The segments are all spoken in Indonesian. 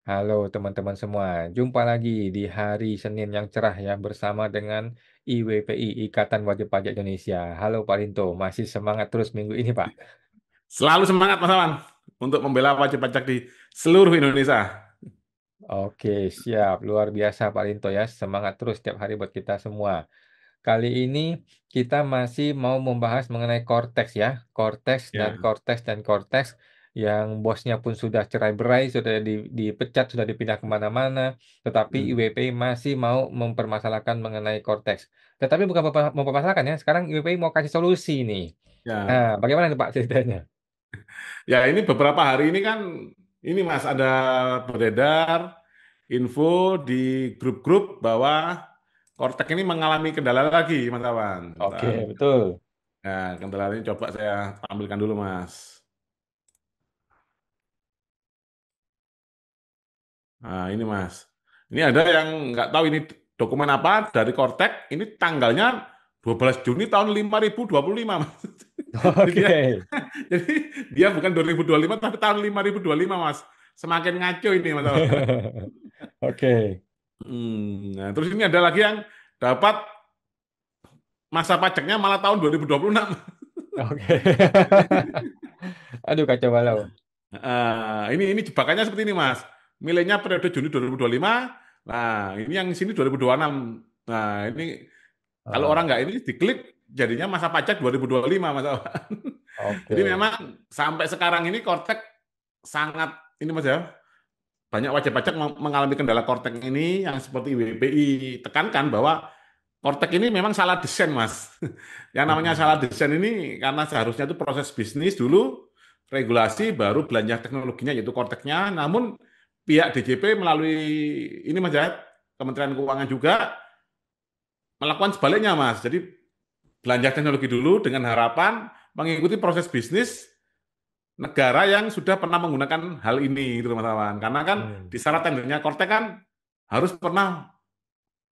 Halo teman-teman semua, jumpa lagi di hari Senin yang cerah ya bersama dengan IWPI, Ikatan Wajib Pajak Indonesia. Halo Pak Rinto, masih semangat terus minggu ini Pak? Selalu semangat Mas Aman untuk membela wajib pajak di seluruh Indonesia. Oke, siap. Luar biasa Pak Rinto ya, semangat terus setiap hari buat kita semua. Kali ini kita masih mau membahas mengenai Cortex ya. Cortex dan Ya. Cortex dan Cortex yang bosnya pun sudah cerai-berai, sudah dipecat, sudah dipindah kemana-mana. Tetapi Hmm. IWPI masih mau mempermasalahkan mengenai Cortex. Tetapi bukan mempermasalahkan ya, sekarang IWPI mau kasih solusi nih. Nah, Ya. bagaimana nih Pak ceritanya? Ya, ini beberapa hari ini kan ini Mas ada beredar info di grup-grup bahwa Kortek ini mengalami kendala lagi, Mas Awan. Oke, Bentar. betul. Nah, kendala ini coba saya tampilkan dulu, Mas. Nah, ini Mas. Ini ada yang nggak tahu ini dokumen apa dari Kortek. Ini tanggalnya 12 Juni tahun 5025, Mas. Jadi dia Oke. Jadi dia bukan 2025 tapi tahun 5025 Mas. Semakin ngaco ini Mas. Oke. Nah, terus ini ada lagi yang dapat masa pajaknya malah tahun 2026. Oke. Aduh, kacau balau. Ini jebakannya seperti ini Mas. Nilainya periode Juni 2025. Nah, ini yang sini 2026. Nah, ini kalau orang Oh, nggak ini diklik jadinya masa pajak 2025 Mas. Jadi oke. memang sampai sekarang ini Kortek sangat ini Mas ya. Banyak wajib pajak mengalami kendala Kortek ini yang seperti WPI tekankan bahwa Kortek ini memang salah desain, Mas. Yang namanya salah Hmm. desain ini karena seharusnya itu proses bisnis dulu, regulasi, baru belanja teknologinya yaitu Korteknya. Namun pihak DJP melalui ini Mas ya, Kementerian Keuangan juga melakukan sebaliknya, Mas. Jadi belanja teknologi dulu dengan harapan mengikuti proses bisnis negara yang sudah pernah menggunakan hal ini, gitu Mas Awan. Karena kan Hmm. di syarat tendernya Kortek kan harus pernah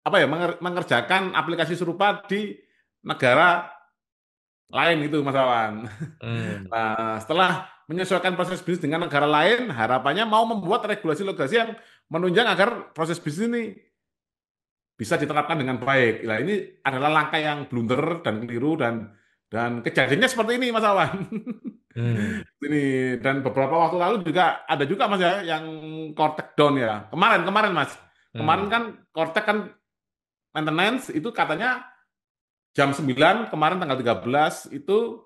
apa ya mengerjakan aplikasi serupa di negara lain itu Mas Awan. Hmm. Nah, setelah menyesuaikan proses bisnis dengan negara lain, harapannya mau membuat regulasi-regulasi yang menunjang agar proses bisnis ini bisa diterapkan dengan baik. Nah, ini adalah langkah yang blunder dan keliru dan kejadiannya seperti ini Mas Awan. Hmm. Ini dan beberapa waktu lalu juga ada juga Mas ya yang Cortex down ya. Kemarin Mas. Kemarin Hmm. kan Cortex kan maintenance itu katanya jam 9 kemarin tanggal 13 itu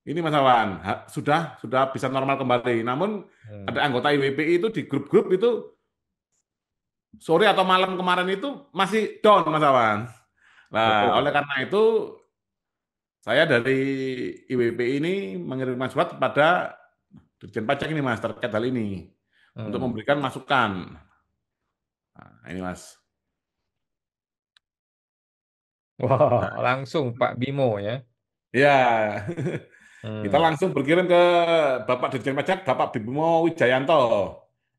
ini Mas Awan sudah bisa normal kembali. Namun Hmm. ada anggota IWPI itu di grup-grup itu sore atau malam kemarin itu masih down Mas Awan. Nah, oleh Betul. karena itu saya dari IWPI ini mengirimkan surat kepada Dirjen Pajak ini Mas terkait hal ini untuk Hmm. memberikan masukan. Nah, ini Mas. Wah, Nah, langsung Pak Bimo ya. ya. Kita Hmm. langsung berkirim ke Bapak Dirjen Pajak, Bapak Bimo Wijayanto.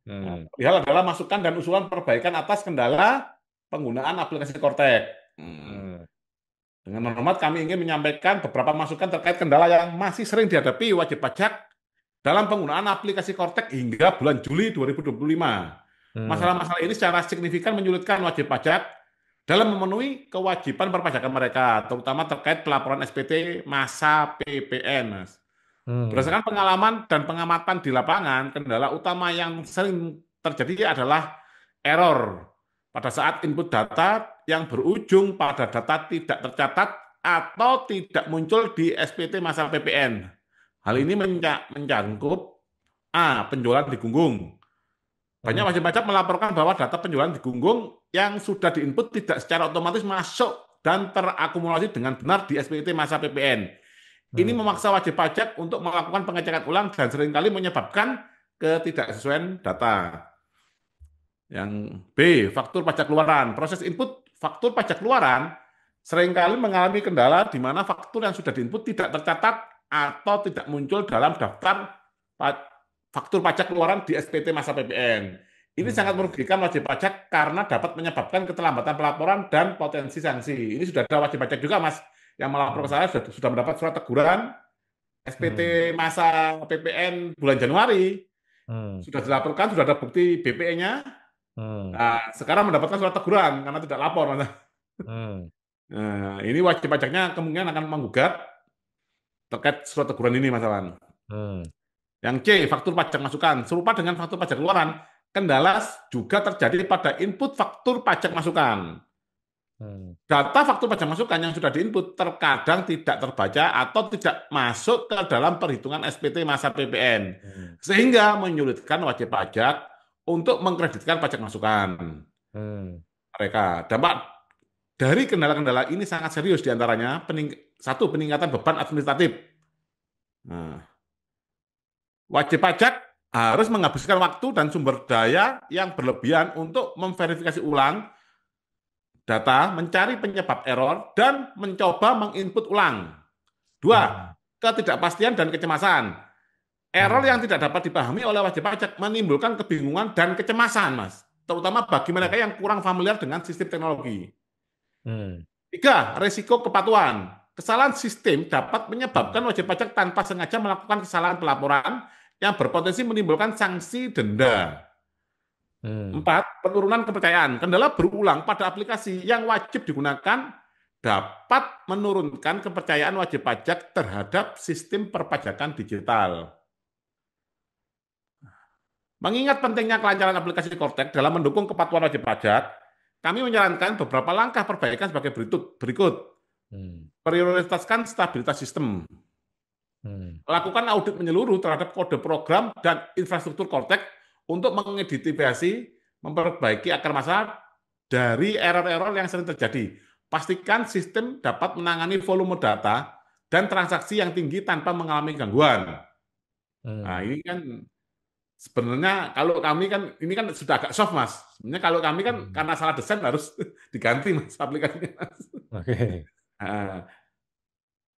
Nah, Hmm. perihal adalah masukan dan usulan perbaikan atas kendala penggunaan aplikasi Kortek. Hmm. Dengan hormat kami ingin menyampaikan beberapa masukan terkait kendala yang masih sering dihadapi wajib pajak dalam penggunaan aplikasi Kortek hingga bulan Juli 2025. Hmm. Masalah-masalah ini secara signifikan menyulitkan wajib pajak dalam memenuhi kewajiban perpajakan mereka, terutama terkait pelaporan SPT masa PPN, Mas. Hmm. Berdasarkan pengalaman dan pengamatan di lapangan, kendala utama yang sering terjadi adalah error pada saat input data yang berujung pada data tidak tercatat atau tidak muncul di SPT masa PPN. Hal Hmm. ini mencangkup A. Penjualan digunggung. Banyak Hmm. wajib pajak melaporkan bahwa data penjualan digunggung yang sudah diinput tidak secara otomatis masuk dan terakumulasi dengan benar di SPT masa PPN. Ini Hmm. memaksa wajib pajak untuk melakukan pengecekan ulang dan seringkali menyebabkan ketidaksesuaian data. Yang B, faktur pajak keluaran. Proses input faktur pajak keluaran seringkali mengalami kendala di mana faktur yang sudah diinput tidak tercatat atau tidak muncul dalam daftar faktur pajak keluaran di SPT masa PPN. Ini sangat Hmm. merugikan wajib pajak karena dapat menyebabkan keterlambatan pelaporan dan potensi sanksi. Ini sudah ada wajib pajak juga, Mas, yang melapor ke Hmm. saya sudah mendapat surat teguran SPT Hmm. masa PPN bulan Januari. Hmm. Sudah dilaporkan, sudah ada bukti BPE-nya. Hmm. Nah, sekarang mendapatkan surat teguran karena tidak lapor. Hmm. Nah, ini wajib pajaknya kemungkinan akan menggugat terkait surat teguran ini, Mas Awan. Hmm. Yang C, faktur pajak masukan. Serupa dengan faktur pajak keluaran, kendala juga terjadi pada input faktur pajak masukan. Hmm. Data faktur pajak masukan yang sudah diinput terkadang tidak terbaca atau tidak masuk ke dalam perhitungan SPT masa PPN, Hmm. sehingga menyulitkan wajib pajak untuk mengkreditkan pajak masukan Hmm. mereka. Dampak dari kendala-kendala ini sangat serius diantaranya satu, peningkatan beban administratif. Nah, wajib pajak harus menghabiskan waktu dan sumber daya yang berlebihan untuk memverifikasi ulang data, mencari penyebab error, dan mencoba menginput ulang. Dua, Hmm. ketidakpastian dan kecemasan. Error yang Hmm. tidak dapat dipahami oleh wajib pajak menimbulkan kebingungan dan kecemasan, Mas. Terutama bagi mereka yang kurang familiar dengan sistem teknologi. Hmm. Tiga, risiko kepatuhan. Kesalahan sistem dapat menyebabkan Hmm. wajib pajak tanpa sengaja melakukan kesalahan pelaporan yang berpotensi menimbulkan sanksi denda. Hmm. Empat, penurunan kepercayaan. Kendala berulang pada aplikasi yang wajib digunakan dapat menurunkan kepercayaan wajib pajak terhadap sistem perpajakan digital. Mengingat pentingnya kelancaran aplikasi Kortek dalam mendukung kepatuhan wajib pajak, kami menyarankan beberapa langkah perbaikan sebagai berikut. Hmm. Prioritaskan stabilitas sistem. Hmm. Lakukan audit menyeluruh terhadap kode program dan infrastruktur Kortek untuk mengidentifikasi, memperbaiki akar masalah dari error-error yang sering terjadi. Pastikan sistem dapat menangani volume data dan transaksi yang tinggi tanpa mengalami gangguan. Nah, Hmm. ini kan sebenarnya kalau kami kan ini kan sudah agak soft, Mas. Sebenarnya kalau kami kan Hmm. karena salah desain harus diganti, Mas, aplikasinya. Oke. Nah,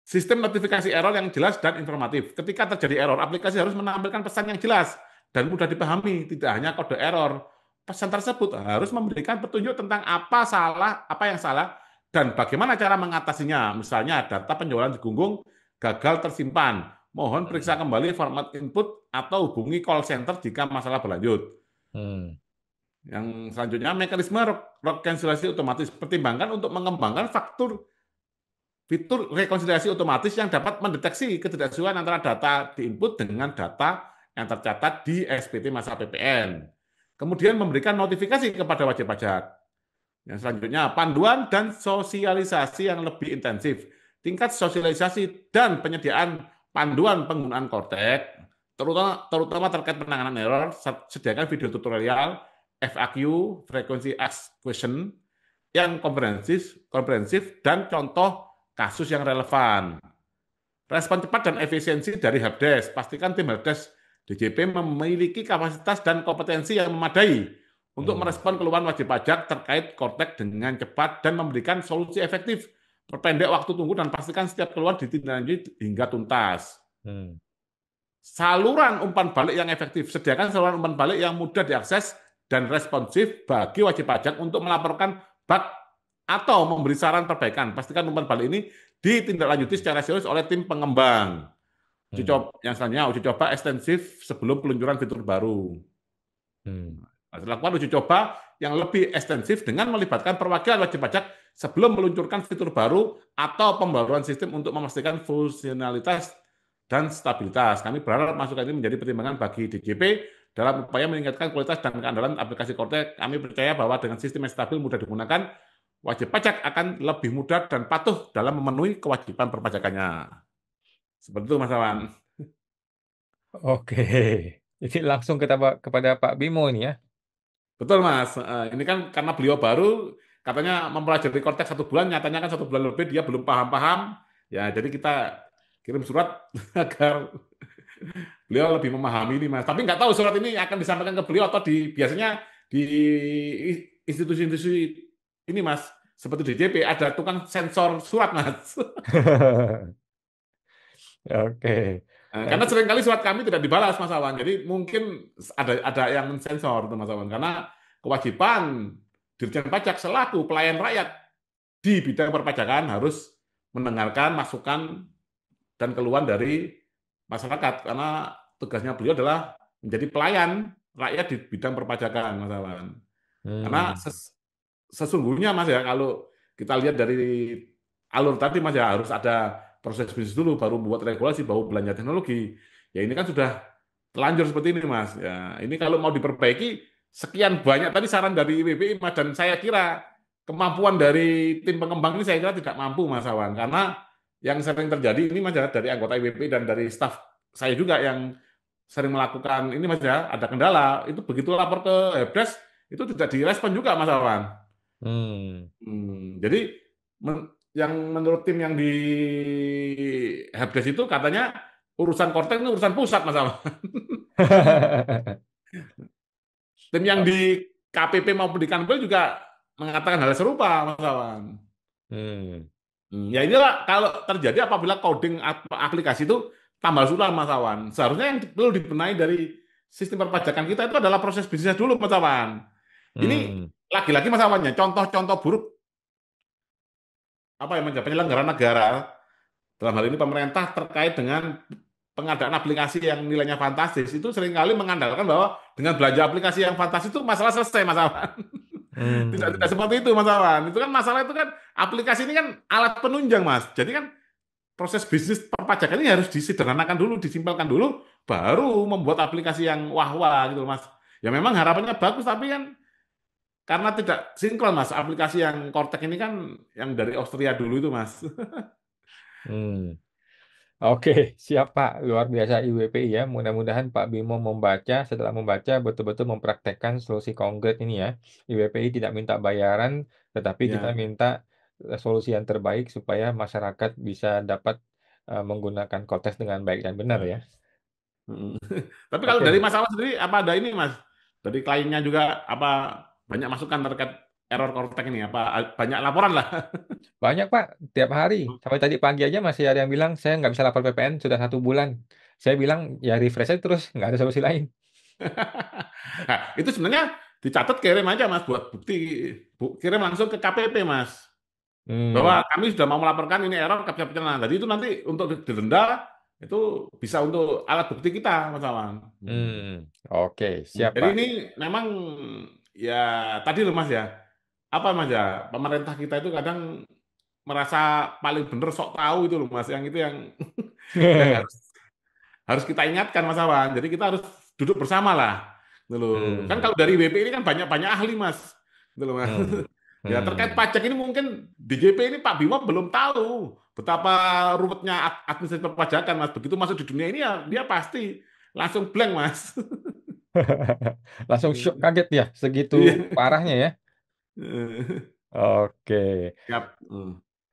sistem notifikasi error yang jelas dan informatif. Ketika terjadi error, aplikasi harus menampilkan pesan yang jelas dan mudah dipahami, tidak hanya kode error. Pesan tersebut harus memberikan petunjuk tentang apa yang salah, dan bagaimana cara mengatasinya. Misalnya data penjualan digunggung, gagal tersimpan. Mohon periksa Hmm. kembali format input atau hubungi call center jika masalah berlanjut. Hmm. Yang selanjutnya, mekanisme rekonsiliasi otomatis. Pertimbangkan untuk mengembangkan fitur rekonsiliasi otomatis yang dapat mendeteksi ketidaksesuaian antara data diinput dengan data yang tercatat di SPT masa PPN. Kemudian memberikan notifikasi kepada wajib pajak. Yang selanjutnya, panduan dan sosialisasi yang lebih intensif. Tingkat sosialisasi dan penyediaan panduan penggunaan Kortek, terutama terkait penanganan error, sediakan video tutorial, FAQ, frequency asked question, yang komprehensif dan contoh kasus yang relevan. Respon cepat dan efisiensi dari helpdesk. Pastikan tim helpdesk DJP memiliki kapasitas dan kompetensi yang memadai untuk Hmm. merespon keluhan wajib pajak terkait Kortek dengan cepat dan memberikan solusi efektif. Perpendek waktu tunggu dan pastikan setiap keluhan ditindaklanjuti hingga tuntas. Hmm. Saluran umpan balik yang efektif. Sediakan saluran umpan balik yang mudah diakses dan responsif bagi wajib pajak untuk melaporkan bug atau memberi saran perbaikan. Pastikan umpan balik ini ditindaklanjuti secara serius oleh tim pengembang. Hmm. Yang selanjutnya, uji coba ekstensif sebelum peluncuran fitur baru. Hmm. Lakukan uji coba yang lebih ekstensif dengan melibatkan perwakilan wajib pajak sebelum meluncurkan fitur baru atau pembaruan sistem untuk memastikan fungsionalitas dan stabilitas. Kami berharap masukan ini menjadi pertimbangan bagi DJP dalam upaya meningkatkan kualitas dan keandalan aplikasi Kortek. Kami percaya bahwa dengan sistem yang stabil mudah digunakan, wajib pajak akan lebih mudah dan patuh dalam memenuhi kewajiban perpajakannya. Seperti itu, Mas Awan. Oke. Jadi langsung kepada Pak Bimo ini ya. Betul, Mas. Ini kan karena beliau baru, katanya mempelajari Kortek 1 bulan, nyatanya kan 1 bulan lebih dia belum paham-paham. Ya, jadi kita kirim surat agar beliau lebih memahami ini, Mas. Tapi nggak tahu surat ini akan disampaikan ke beliau atau biasanya di institusi-institusi ini, Mas. Seperti di DJP ada tukang sensor surat, Mas. Oke. Karena Nanti. seringkali surat kami tidak dibalas, Mas Awan. Jadi mungkin ada yang mensensor, Mas Awan. Karena kewajiban Dirjen Pajak selaku pelayan rakyat di bidang perpajakan harus mendengarkan masukan dan keluhan dari masyarakat. Karena tugasnya beliau adalah menjadi pelayan rakyat di bidang perpajakan, Mas Awan. Karena Hmm. sesungguhnya Mas ya, kalau kita lihat dari alur tadi Mas ya, harus ada proses bisnis dulu, baru buat regulasi, baru belanja teknologi. Ya ini kan sudah telanjur seperti ini Mas. Ya ini kalau mau diperbaiki, sekian banyak tadi saran dari IWPI Mas, dan saya kira kemampuan dari tim pengembang ini saya kira tidak mampu Mas Awan. Karena yang sering terjadi ini Mas ya, dari anggota IWPI dan dari staf saya juga yang sering melakukan ini Mas ya, ada kendala, itu begitu lapor ke Helpdesk, itu tidak direspon juga Mas Awan. Hmm. Jadi yang menurut tim yang di Helpdesk itu katanya urusan Kortek ini urusan pusat Mas Awan. Tim yang di KPP maupun di Kanwil juga mengatakan hal serupa Mas Awan. Hmm. Ya inilah kalau terjadi apabila coding aplikasi itu tambah sulam Mas Awan. Seharusnya yang perlu dibenahi dari sistem perpajakan kita itu adalah proses bisnisnya dulu Mas Awan. Ini Hmm. lagi-lagi Mas Awannya contoh-contoh buruk apa yang menjadi penyelenggara negara dalam hal ini pemerintah terkait dengan pengadaan aplikasi yang nilainya fantastis itu seringkali mengandalkan bahwa dengan belanja aplikasi yang fantastis itu masalah selesai Mas Awan. Tidak Hmm. seperti itu Mas Awan. Itu kan masalah itu kan aplikasi ini kan alat penunjang Mas. Jadi kan proses bisnis perpajakan ini harus disederhanakan dulu, disimpelkan dulu, baru membuat aplikasi yang wah-wah gitu Mas. Ya memang harapannya bagus tapi kan karena tidak sinkron Mas. Aplikasi yang Cortex ini kan yang dari Austria dulu itu Mas. Hmm. Oke, siap Pak. Luar biasa IWPI ya. Mudah-mudahan Pak Bimo membaca, setelah membaca betul-betul mempraktekkan solusi konkret ini ya. IWPI tidak minta bayaran, tetapi kita Ya. minta solusi yang terbaik supaya masyarakat bisa dapat menggunakan kotes dengan baik dan benar ya. Mm. Tapi kalau dari Oke, masalah sendiri apa ada ini Mas? Dari kliennya juga apa banyak masukan terkait error Cortex ini apa banyak laporan lah. banyak Pak. Tiap hari. Sampai tadi pagi aja masih ada yang bilang, saya nggak bisa lapor PPN sudah 1 bulan. Saya bilang, ya refresh aja terus, nggak ada solusi lain. Nah, itu sebenarnya dicatat kirim aja Mas buat bukti kirim langsung ke KPP Mas. Bahwa Hmm, kami sudah mau melaporkan ini error captcha pencernaan. Jadi itu nanti untuk didenda itu bisa untuk alat bukti kita Mas Awan. oke, siap Jadi Pak. ini memang ya tadi loh Mas ya. Apa Mas ya? Pemerintah kita itu kadang merasa paling bener sok tahu itu loh Mas. Yang itu yang yang harus harus kita ingatkan Mas Awan. Jadi kita harus duduk bersama lah. Gitu loh. Kan Hmm, kalau dari WP ini kan banyak-banyak ahli Mas. Gitu loh Mas. hmm, Ya terkait hmm. pajak ini mungkin di JP ini Pak Bimo belum tahu betapa ruwetnya administrasi perpajakan Mas. Begitu masuk di dunia ini ya dia pasti langsung blank Mas. Langsung shock kaget ya, segitu Iya. parahnya ya. Oke, Siap.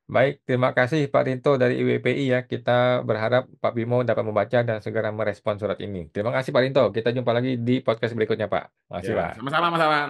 baik. Terima kasih Pak Rinto dari IWPI ya. Kita berharap Pak Bimo dapat membaca dan segera merespon surat ini. Terima kasih Pak Rinto. Kita jumpa lagi di podcast berikutnya Pak. Makasih Ya, Pak. sama-sama Mas Awan.